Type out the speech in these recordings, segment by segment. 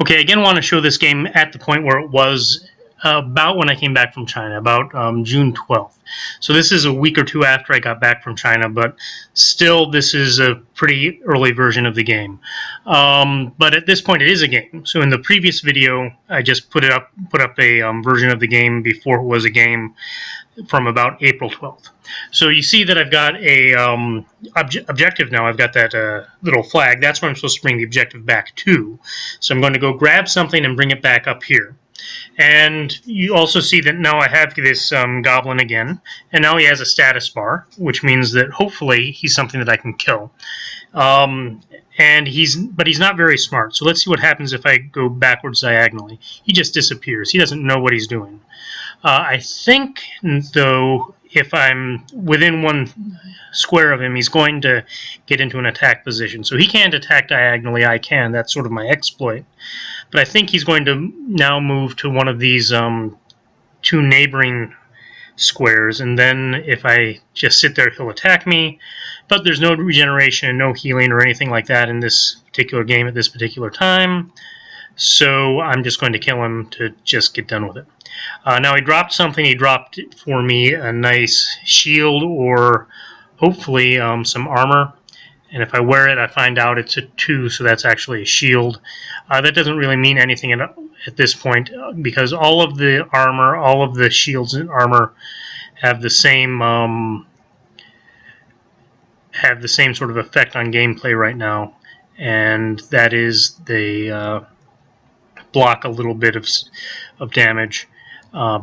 Okay, I again want to show this game at the point where it was about when I came back from China, about June 12th. So this is a week or two after I got back from China, but still this is a pretty early version of the game. But at this point it is a game. So in the previous video I just put up a version of the game before it was a game from about April 12th. So you see that I've got a objective now. I've got that little flag. That's where I'm supposed to bring the objective back to. So I'm going to go grab something and bring it back up here. And you also see that now I have this goblin again, and now he has a status bar, which means that hopefully he's something that I can kill. But he's not very smart. So let's see what happens if I go backwards diagonally. He just disappears. He doesn't know what he's doing. I think, though, if I'm within one square of him, he's going to get into an attack position. So he can't attack diagonally, I can. That's sort of my exploit. But I think he's going to now move to one of these two neighboring squares, and then if I just sit there, he'll attack me. But there's no regeneration and no healing or anything like that in this particular game at this particular time. So I'm just going to kill him to just get done with it. Now he dropped something. He dropped for me a nice shield or hopefully some armor. And if I wear it, I find out it's a 2, so that's actually a shield. That doesn't really mean anything at this point because all of the armor, all of the shields and armor have the same sort of effect on gameplay right now, and that is they block a little bit of damage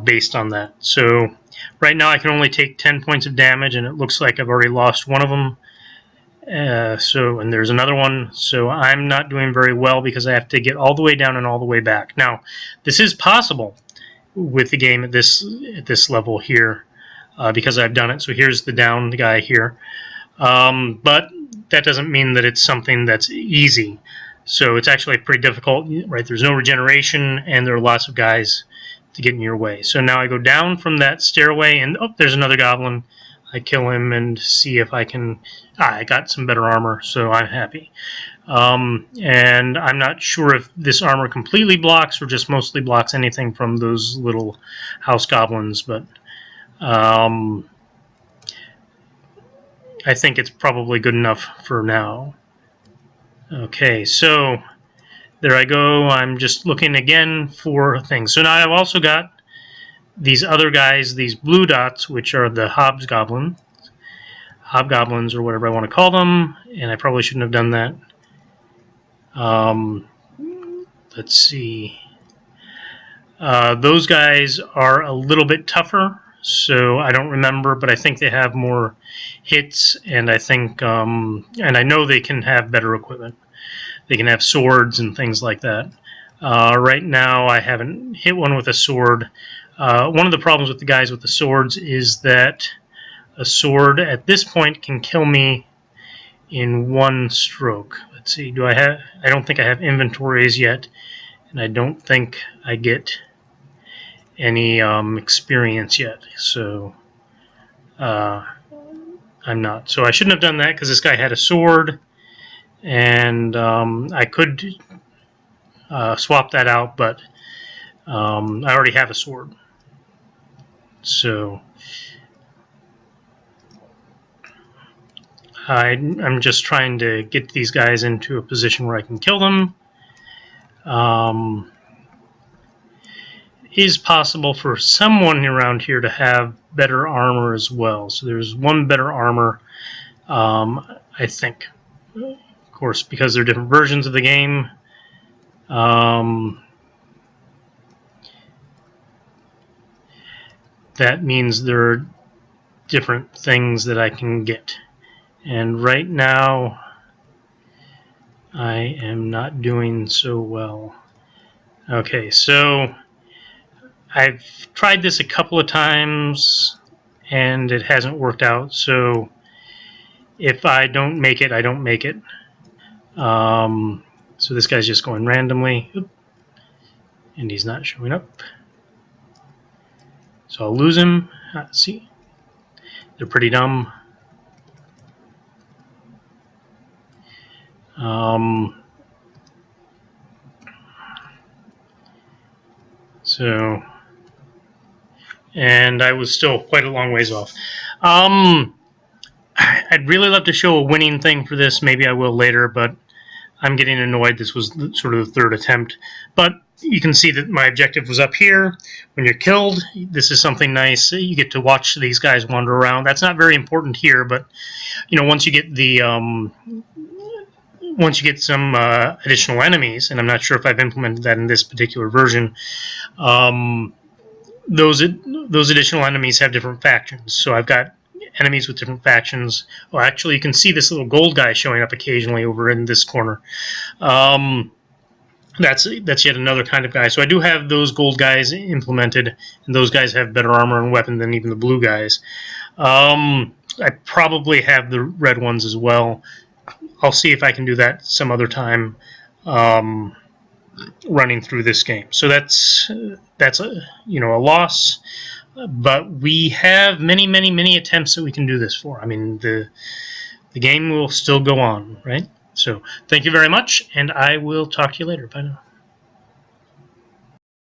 based on that. So right now I can only take 10 points of damage, and it looks like I've already lost one of them. And there's another one, so I'm not doing very well because I have to get all the way down and all the way back. Now, this is possible with the game at this level here because I've done it. So here's the down guy here, but that doesn't mean that it's something that's easy. So it's actually pretty difficult, right? There's no regeneration, and there are lots of guys to get in your way. So now I go down from that stairway, and oh, there's another goblin. I kill him and see if I can... I got some better armor, so I'm happy. And I'm not sure if this armor completely blocks or just mostly blocks anything from those little house goblins, but I think it's probably good enough for now. Okay, so there I go. I'm just looking again for things. So now I've also got these other guys, these blue dots, which are the hobgoblins or whatever I want to call them, and I probably shouldn't have done that. Let's see. Those guys are a little bit tougher, so I don't remember, but I think they have more hits, and I think, and I know they can have better equipment. They can have swords and things like that. Right now, I haven't hit one with a sword. One of the problems with the guys with the swords is that a sword at this point can kill me in one stroke. Let's see, do I have... I don't think I have inventories yet, and I don't think I get any experience yet, so I'm not. So I shouldn't have done that because this guy had a sword, and I could swap that out, but I already have a sword. So I'm just trying to get these guys into a position where I can kill them. It is possible for someone around here to have better armor as well. So there's one better armor, I think. Of course, because they're different versions of the game. That means there are different things that I can get. And right now, I am not doing so well. Okay, so I've tried this a couple of times, and it hasn't worked out. So if I don't make it, I don't make it. So this guy's just going randomly. Oop, and he's not showing up. So I'll lose him. See, they're pretty dumb. So, and I was still quite a long ways off. I'd really love to show a winning thing for this. Maybe I will later, but I'm getting annoyed. This was sort of the third attempt. But you can see that my objective was up here. When you're killed, this is something nice. You get to watch these guys wander around. That's not very important here, but you know, once you get the once you get some additional enemies, and I'm not sure if I've implemented that in this particular version, those additional enemies have different factions. So I've got enemies with different factions. Oh, actually, you can see this little gold guy showing up occasionally over in this corner. That's yet another kind of guy. So I do have those gold guys implemented, and those guys have better armor and weapon than even the blue guys. I probably have the red ones as well. I'll see if I can do that some other time running through this game. So that's a loss, but we have many attempts that we can do this for. I mean, the game will still go on, right? So thank you very much, and I will talk to you later. Bye now.